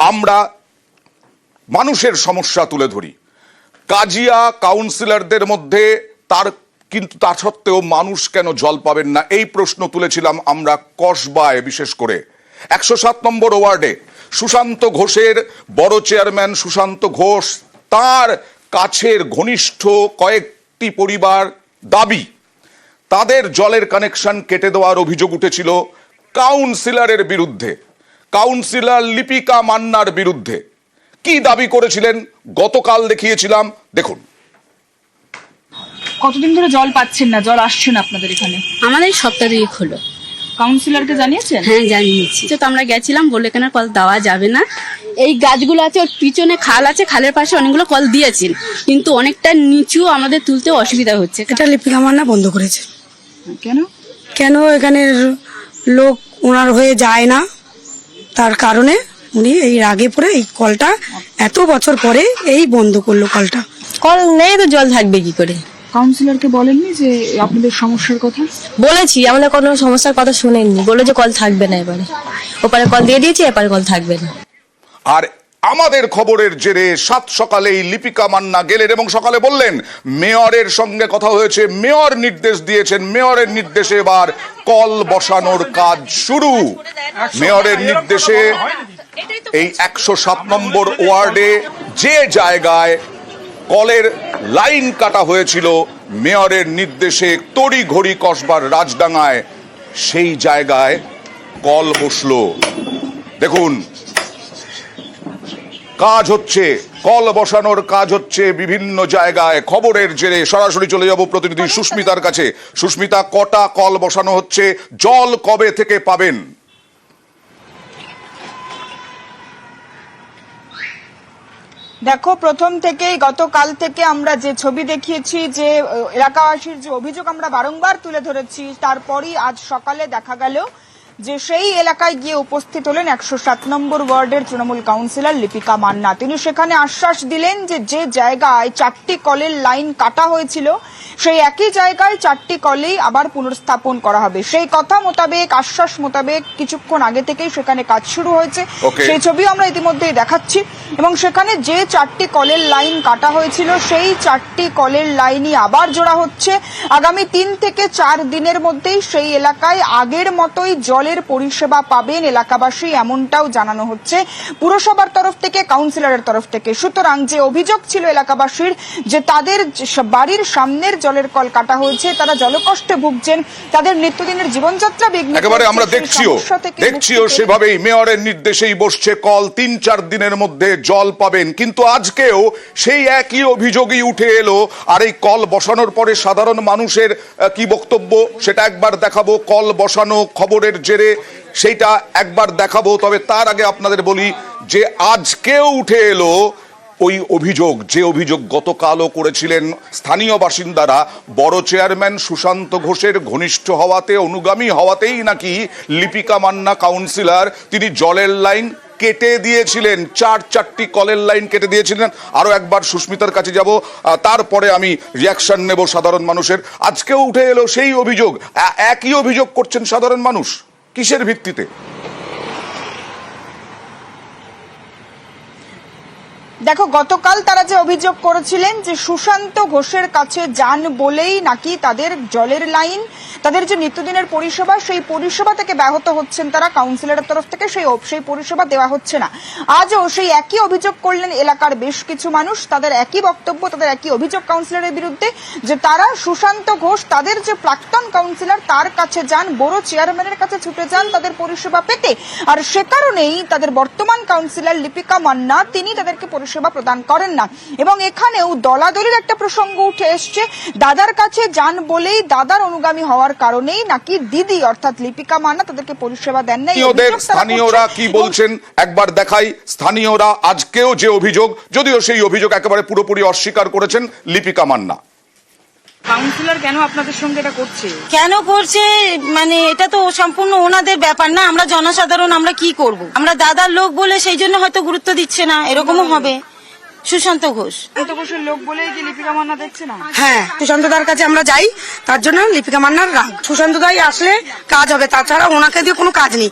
আমরা মানুষের সমস্যা তুলে ধরি, কাজিয়া কাউন্সিলরদের মধ্যে কিন্তু তা সত্ত্বেও মানুষ কেন জল পাবেন না, এই প্রশ্ন তুলেছিলাম আমরা কসবায়। বিশেষ করে 107 নম্বর ওয়ার্ডে সুশান্ত ঘোষের বড় চেয়ারম্যান সুশান্ত ঘোষ, তার কাছের ঘনিষ্ঠ কয়েকটি পরিবার দাবি তাদের জলের কানেকশন কেটে দেওয়ার অভিযোগ উঠেছিল কাউন্সিলরের বিরুদ্ধে, কাউন্সিলর লিপিকা মান্নার বিরুদ্ধে। কি দাবি করেছিলেন গতকাল দেখিয়েছিলাম, দেখুন। কতদিন ধরে জল পাচ্ছেন না, জল আসছে না আপনাদের এখানে? আমাদের সপ্তাহ 2 হলো। কাউন্সিলরকে জানিয়েছেন? হ্যাঁ জানিয়েছি, তো আমরা গেছিলাম, বললে কেন কল দেওয়া যাবে না। এই গাছগুলো আছে, ওর পিছনে খাল আছে, খালের পাশে অনেকগুলো কল দিয়েছেন, কিন্তু অনেকটা নিচু, আমাদের তুলতে অসুবিধা হচ্ছে। এটা লিপিকা মান্না বন্ধ করেছে। কেন? কেন এখানের লোক ওনার হয়ে যায় না, তার কারণে উনি এই রাগে পড়ে এই কলটা এত বছর পরে এই বন্ধ করলো। কলটা কল নেই তো জল থাকবে কি করে? কাউন্সিলরকে বলেননি যে আপনাদের সমস্যার কথা? বলেছি, আমাদের কোনো সমস্যার কথা শুনেননি, বলে যে কল থাকবে না, এবারে ওপারে কল দিয়ে দিয়েছি, এপারে কল থাকবে না। আর আমাদের খবরের জেরে সাত সকালেই লিপিকা মান্না গেলেন এবং সকালে বললেন মেয়রের সঙ্গে কথা হয়েছে, মেয়র নির্দেশ দিয়েছেন, মেয়রের নির্দেশে এবার কল বসানোর কাজ শুরু। মেয়রের নির্দেশে এই 107 নম্বর ওয়ার্ডে যে জায়গায় কলের লাইন কাটা হয়েছিল, মেয়রের নির্দেশে তড়িঘড়ি কসবার রাজডাঙ্গায় সেই জায়গায় কল বসলো। দেখুন, কাজ হচ্ছে, কল বসানোর কাজ হচ্ছে বিভিন্ন জায়গায়। খবরের জেরে সরাসরি চলে যাব প্রতিনিধি সুস্মিতার কাছে। সুস্মিতা, কটা কল বসানো হচ্ছে, জল কবে থেকে পাবেন? দেখো, প্রথম থেকেই গতকাল থেকে আমরা যে ছবি দেখিয়েছি, যে এলাকাবাসীর যে অভিযোগ আমরা বারংবার তুলে ধরেছি, তারপরই আজ সকালে দেখা গেল যে সেই এলাকায় গিয়ে উপস্থিত হলেন 107 নম্বর ওয়ার্ডের তৃণমূল কাউন্সিলর লিপিকা মান্না। তিনি সেখানে আশ্বাস দিলেন যে যে জায়গায় 4টি কলের লাইন কাটা হয়েছিল, সেই একই জায়গায় 4টি কলেই আবার পুনর্স্থাপন করা হবে। সেই কথা মোতাবেক, আশ্বাস মোতাবেক কিছুক্ষণ আগে থেকেই সেখানে কাজ শুরু হয়েছে। সেই ছবিও আমরা ইতিমধ্যেই দেখাচ্ছি। এবং সেখানে যে 4টি কলের লাইন কাটা হয়েছিল, সেই 4টি কলের লাইনই আবার জোড়া হচ্ছে। আগামী 3 থেকে 4 দিনের মধ্যেই সেই এলাকায় আগের মতোই জলের পরিষেবা পাবেন এলাকাবাসী, এমনটাও জানানো হচ্ছে পুরসভার তরফ থেকে, কাউন্সিলরের তরফ থেকে। সুতরাং যে অভিযোগ ছিল এলাকাবাসীর যে তাদের বাড়ির সামনের জলের কল কাটা হয়েছে, তারা জলকষ্টে ভুগছেন, তাদের নিত্যদিনের জীবনযাত্রা বিঘ্নিত, একেবারে আমরা দেখছিও সেভাবেই মেয়রের নির্দেশেই বসছে কল। 3-4 দিনের মধ্যে জল পাবেন। কিন্তু আজকেও সেই একই অভিযোগই উঠে এলো। আর এই কল বসানোর পরে সাধারণ মানুষের কি বক্তব্য সেটা একবার দেখাবো। কল বসানো খবরের জেরে সেইটা একবার দেখাবো। তবে তার আগে আপনাদের বলি যে আজকেও উঠে এলো ওই অভিযোগ, যে অভিযোগ গতকালও করেছিলেন স্থানীয় বাসিন্দারা। বড় চেয়ারম্যান সুশান্ত ঘোষের ঘনিষ্ঠ হওয়াতে, অনুগামী হওয়াতেই নাকি লিপিকা মান্না কাউন্সিলর তিনি জলের লাইন কেটে দিয়েছিলেন, 4টি কলের লাইন কেটে দিয়েছিলেন। আরো একবার সুস্মিতার কাছে যাব, তারপরে আমি রিয়াকশন নেব সাধারণ মানুষের। আজকেও উঠে এলো সেই অভিযোগ, একই অভিযোগ করছেন সাধারণ মানুষ। কিসের ভিত্তিতে? দেখো, গতকাল তারা যে অভিযোগ করেছিলেন যে সুশান্ত ঘোষের কাছে যান বলেই নাকি তাদের জলের লাইন, তাদের যে নিত্যদিনের পরিষেবা, সেই পরিষেবা থেকে ব্যাহত হচ্ছেন তারা, কাউন্সিলরের তরফ থেকে সেই পরিষেবা দেওয়া হচ্ছে না। আজও সেই একই অভিযোগ করলেন এলাকার বেশ কিছু মানুষ। তাদের একই বক্তব্য, তাদের একই অভিযোগ কাউন্সিলরের বিরুদ্ধে, যে তারা সুশান্ত ঘোষ, তাদের যে প্রাক্তন কাউন্সিলর, তার কাছে যান, বড় চেয়ারম্যানের কাছে ছুটে যান তাদের পরিষেবা পেতে। আর সে কারণেই তাদের বর্তমান কাউন্সিলর লিপিকা মান্না, তিনি তাদেরকে পরিষেবা প্রদান করেন না। এবং এখানেও দলাদলির একটা প্রসঙ্গ উঠে এসছে। দাদার কাছে যান বলেই, দাদার অনুগামী হওয়ার কারণেই নাকি দিদি অর্থাৎ লিপিকা মান্না তাদেরকে পরিষেবা দেন না। স্থানীয়রা কি বলছেন একবার দেখাই। স্থানীয়রা আজকেও যে অভিযোগ, যদিও সেই অভিযোগ একেবারে পুরোপুরি অস্বীকার করেছেন লিপিকা মান্না। কাউন্সিলর কেন আপনাদের সঙ্গে এটা করছে? কেন করছে মানে এটা তো সম্পূর্ণ ওনাদের ব্যাপার না, আমরা জনসাধারণ আমরা কি করব? আমরা দাদার লোক বলে সেই জন্য হয়তো গুরুত্ব দিচ্ছে না, এরকমও হবে। সুশান্ত ঘোষ ঘোষের লোক বলেই কি লিপিকা মান্না দেখছে না? হ্যাঁ, সুশান্ত দার কাছে আমরা যাই, তার জন্য লিপিকা মান্নার রাগ। সুশান্ত দাই আসলে কাজ হবে, তাছাড়া ওনাকে দিয়ে কোনো কাজ নেই।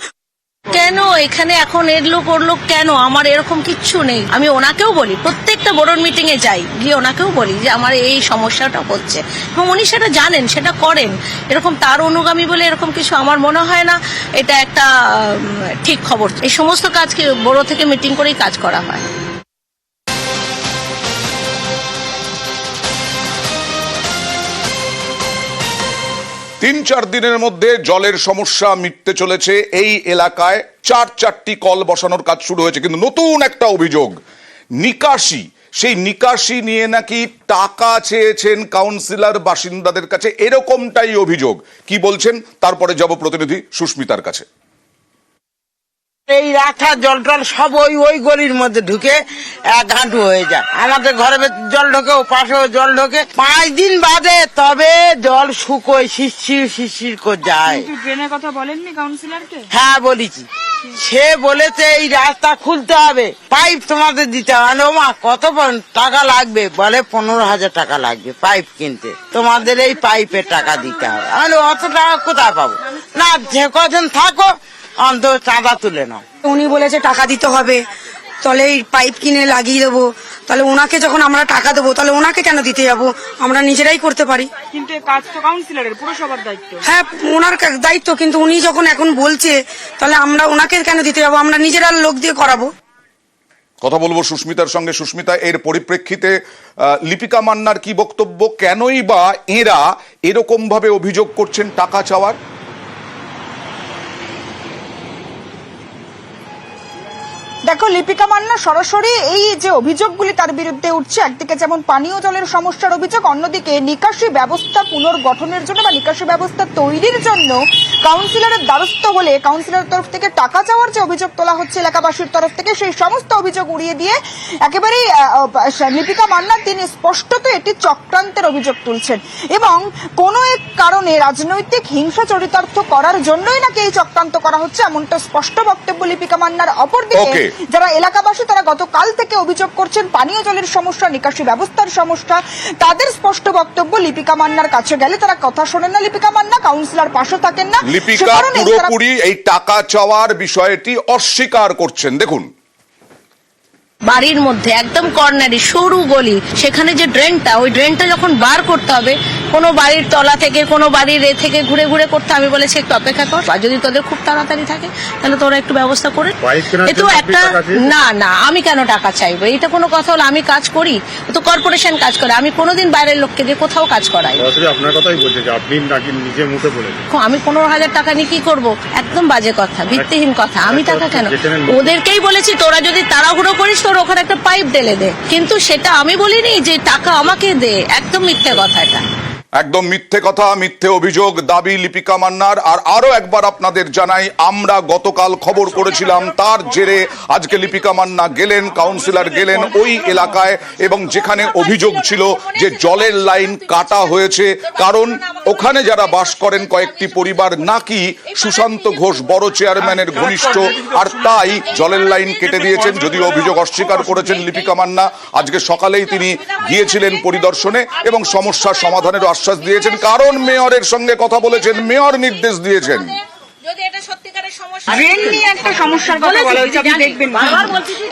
কেন এখানে এখন এর লোক ওর লোক কেন? আমার এরকম কিচ্ছু নেই। আমি ওনাকেও বলি, প্রত্যেকটা বোর্ড মিটিং এ যাই, গিয়ে ওনাকেও বলি যে আমার এই সমস্যাটা হচ্ছে, এবং উনি সেটা জানেন, সেটা করেন। এরকম তার অনুগামী বলে এরকম কিছু আমার মনে হয় না এটা একটা ঠিক খবর। এই সমস্ত কাজকে বড় থেকে মিটিং করেই কাজ করা হয়। 3-4 দিনের মধ্যে জলের সমস্যা মিটতে চলেছে। এই এলাকায় 4টি কল বসানোর কাজ শুরু হয়েছে, কিন্তু নতুন একটা অভিযোগ নিকাশি। সেই নিকাশি নিয়ে নাকি টাকা চেয়েছেন কাউন্সিলর বাসিন্দাদের কাছে, এরকমটাই অভিযোগ। কি বলছেন তারপরে যাব প্রতিনিধি সুস্মিতার কাছে। এই রাখা জল টল সব ওই গলির মধ্যে ঢুকে এক হাঁটু হয়ে যায়। আমাদের ঘরে জল ঢোকে, ও পাশেও জল ঢোকে। 5 দিন বাদে তবে জল শুকোয়, শিরশির করে যায়। ড্রেনের কথা বলেননি কাউন্সিলরকে? হ্যাঁ বলেছি, সে বলেছে এই রাস্তা খুলতে হবে, পাইপ তোমাদের দিতে হবে। ও মা কত টাকা লাগবে? বলে 15,000 টাকা লাগবে পাইপ কিনতে, তোমাদের এই পাইপের টাকা দিতে হবে। আমি অত টাকা কোথায় পাবো? না, যে কজন থাকো অন্তত চাঁদা তুলে নাও। উনি বলেছে টাকা দিতে হবে, তাহলে এই পাইপ কিনে লাগিয়ে দেবো। তাহলে ওনাকে যখন আমরা টাকা দেবো, তাহলে ওনাকে কেন দিতে যাবো? আমরা নিজেরাই করতে পারি। কিন্তু এই কাজ তো কাউন্সিলরের, পুরসভার দায়িত্ব। হ্যাঁ, ওনার দায়িত্ব, কিন্তু উনি যখন এখন বলছে, তাহলে আমরা ওনাকে কেন দিতে যাবো? আমরা নিজেরা লোক দিয়ে করাবো। কথা বলবো সুস্মিতার সঙ্গে। সুস্মিতা, এর পরিপ্রেক্ষিতে লিপিকা মান্নার কি বক্তব্য? কেনই বা এরা এরকম ভাবে অভিযোগ করছেন টাকা চাওয়ার? দেখো, লিপিকা মান্না সরাসরি এই যে অভিযোগগুলি তার বিরুদ্ধে উঠছে, একদিকে যেমন পানীয় জলের সমস্যার অভিযোগ, অন্যদিকে নিকাশি ব্যবস্থা পুনর্গঠনের জন্য বা নিকাশি ব্যবস্থা তৈরির জন্য কাউন্সিলরের দ্বারস্থ হলে কাউন্সিলরের তরফ থেকে টাকা চাওয়ার যে অভিযোগ তোলা হচ্ছে এলাকাবাসীর তরফ থেকে, সেই সমস্ত অভিযোগ উড়িয়ে দিয়ে একেবারেই লিপিকা মান্না তিনি স্পষ্টত এটি চক্রান্তের অভিযোগ তুলছেন এবং কোনো এক কারণে রাজনৈতিক হিংসা চরিতার্থ করার জন্যই নাকি এই চক্রান্ত করা হচ্ছে, এমনটা স্পষ্ট বক্তব্য লিপিকা মান্নার। অপরদিকে যারা এলাকাবাসী তারা গতকাল থেকে অভিযোগ করছেন পানীয় জলের সমস্যা, নিকাশি ব্যবস্থার সমস্যা, তাদের স্পষ্ট বক্তব্য লিপিকা মান্নার কাছে গেলে তারা কথা শোনেন না। লিপিকা মান্না কাউন্সিলর পাশে থাকেন না, লিপিকা পুরোপুরি এই টাকা চাওয়ার বিষয়টি অস্বীকার করছেন। দেখুন, বাড়ির মধ্যে একদম কর্নারে সরু গলি, সেখানে যে ড্রেনটা, ওই ড্রেনটা যখন বার করতে হবে, কোনো বাড়ির তলা থেকে কোনো বাড়ির থেকে ঘুরে ঘুরে করতে, আমি বলেছি একটু অপেক্ষা কর, আর যদি তোদের খুব তাড়াতাড়ি থাকে তাহলে তোরা একটু ব্যবস্থা করে। এতো একটা না আমি কেন টাকা চাইবো? এটা কোনো কথা হলো? আমি কাজ করি, তো কর্পোরেশন কাজ করে, আমি কোনোদিন বাইরের লোককে দিয়ে কোথাও কাজ করাই। আপনার কথাই বলছে যে আপনি নাকি নিজে মুখে বলেছেন আমি 15,000 টাকা নিয়ে কি করবো? একদম বাজে কথা, ভিত্তিহীন কথা। আমি টাকা কেন? ওদেরকেই বলেছি তোরা যদি তাড়াহুড়ো করিস তোর ওখানে একটা পাইপ ঢেলে দে, কিন্তু সেটা আমি বলিনি যে টাকা আমাকে দে। একদম মিথ্যে কথা এটা। একদম মিথ্যে কথা, মিথ্যে অভিযোগ দাবি লিপিকা মান্নার। আর আরো একবার আপনাদের জানাই, আমরা গতকাল খবর করেছিলাম, তার জেরে আজকে লিপিকা মান্না গেলেন, কাউন্সিলর গেলেন ওই এলাকায়, এবং যেখানে অভিযোগ ছিল যে জলের লাইন কাটা হয়েছে, কারণ ওখানে যারা বাস করেন কয়েকটি পরিবার নাকি সুশান্ত ঘোষ বড় চেয়ারম্যানের ঘনিষ্ঠ, আর তাই জলের লাইন কেটে দিয়েছেন। যদিও অভিযোগ অস্বীকার করেছেন লিপিকা মান্না। আজকে সকালেই তিনি গিয়েছিলেন পরিদর্শনে এবং সমস্যার সমাধানের আশ্বাস দিয়েছেন, কারণ মেয়রের সঙ্গে কথা বলেছেন, মেয়র নির্দেশ দিয়েছেন।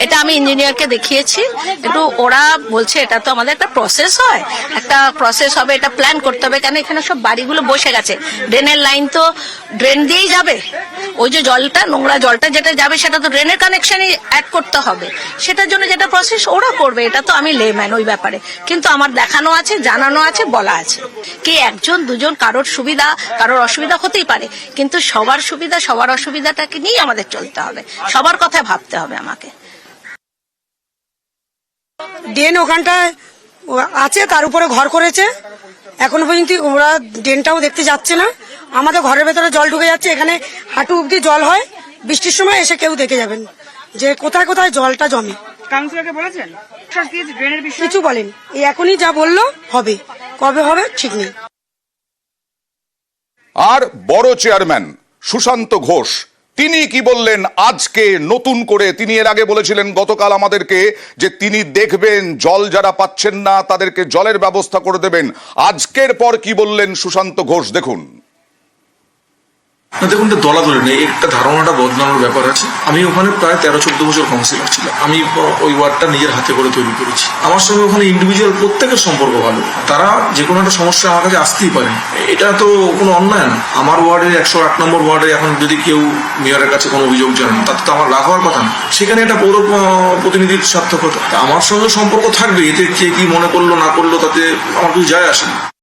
এটা আমি ইঞ্জিনিয়ারকে দেখিয়েছি, একটু ওরা বলছে এটা তো আমাদের একটা প্রসেস হয়, একটা প্রসেস হবে, এটা প্ল্যান করতে হবে, কেন এখানে সব বাড়িগুলো বসে গেছে, ড্রেনের লাইন তো ড্রেন দিয়েই যাবে, ওই যে জলটা নোংরা জলটা যেটা যাবে সেটা তো ড্রেনের কানেকশনই অ্যাড করতে হবে, সেটার জন্য যেটা প্রসেস ওরা করবে, এটা তো আমি লেম্যান ওই ব্যাপারে, কিন্তু আমার দেখানো আছে, জানানো আছে, বলা আছে। কি একজন দুজন কারোর সুবিধা কারোর অসুবিধা হতেই পারে, কিন্তু সবার সুবিধা সবার অসুবিধাটাকে নিয়ে আমাদের চলতে হবে, সবার কথা ভাবতে হবে আমাকে। ড্রেন ওখানটায় আছে, তার উপরে ঘর করেছে, এখনো পর্যন্ত ওরা ড্রেনটাও দেখতে যাচ্ছে না। আমাদের ঘরের ভেতরে জল ঢুকে যাচ্ছে, এখানে হাঁটু অব্দি জল হয়, বৃষ্টির সময় এসে কেউ দেখে যাবেন যে কোথায় কোথায় জলটা জমে। কাউন্সিলরকে বলেছেন? কিছু বলেন, এই এখনই যা বললো হবে, কবে হবে ঠিক নেই। আর বড় চেয়ারম্যান সুশান্ত ঘোষ তিনি কি বললেন আজকে নতুন করে? তিনি এর আগে বলেছিলেন গতকাল আমাদেরকে যে তিনি দেখবেন জল যারা পাচ্ছেন না তাদেরকে জলের ব্যবস্থা করে দেবেন। আজকের পর কি বললেন সুশান্ত ঘোষ, দেখুন। না দেখুন, এটা দলাদলি নেই, একটা ধারণাটা বদলানোর ব্যাপার আছে। আমি ওখানে প্রায় 13-14 বছর কাউন্সিলর ছিলাম। আমি ওই ওয়ার্ডটা নিজের হাতে করে তৈরি করেছি। আমার সঙ্গে ওখানে ইন্ডিভিজুয়াল প্রত্যেকের সম্পর্ক ভালো, তারা যে কোনো একটা সমস্যা আমার কাছে আসতেই পারেন, এটা তো কোনো অন্যায় না। আমার ওয়ার্ডের 108 নম্বর ওয়ার্ডে এখন যদি কেউ মেয়রের কাছে কোনো অভিযোগ জানান, তাতে তো আমার রাগ হওয়ার কথা না। সেখানে একটা পৌর প্রতিনিধির সার্থকতা, আমার সঙ্গে সম্পর্ক থাকবে, এতে কে কি মনে করলো না করলো তাতে আমার কিছু যায় আসে না।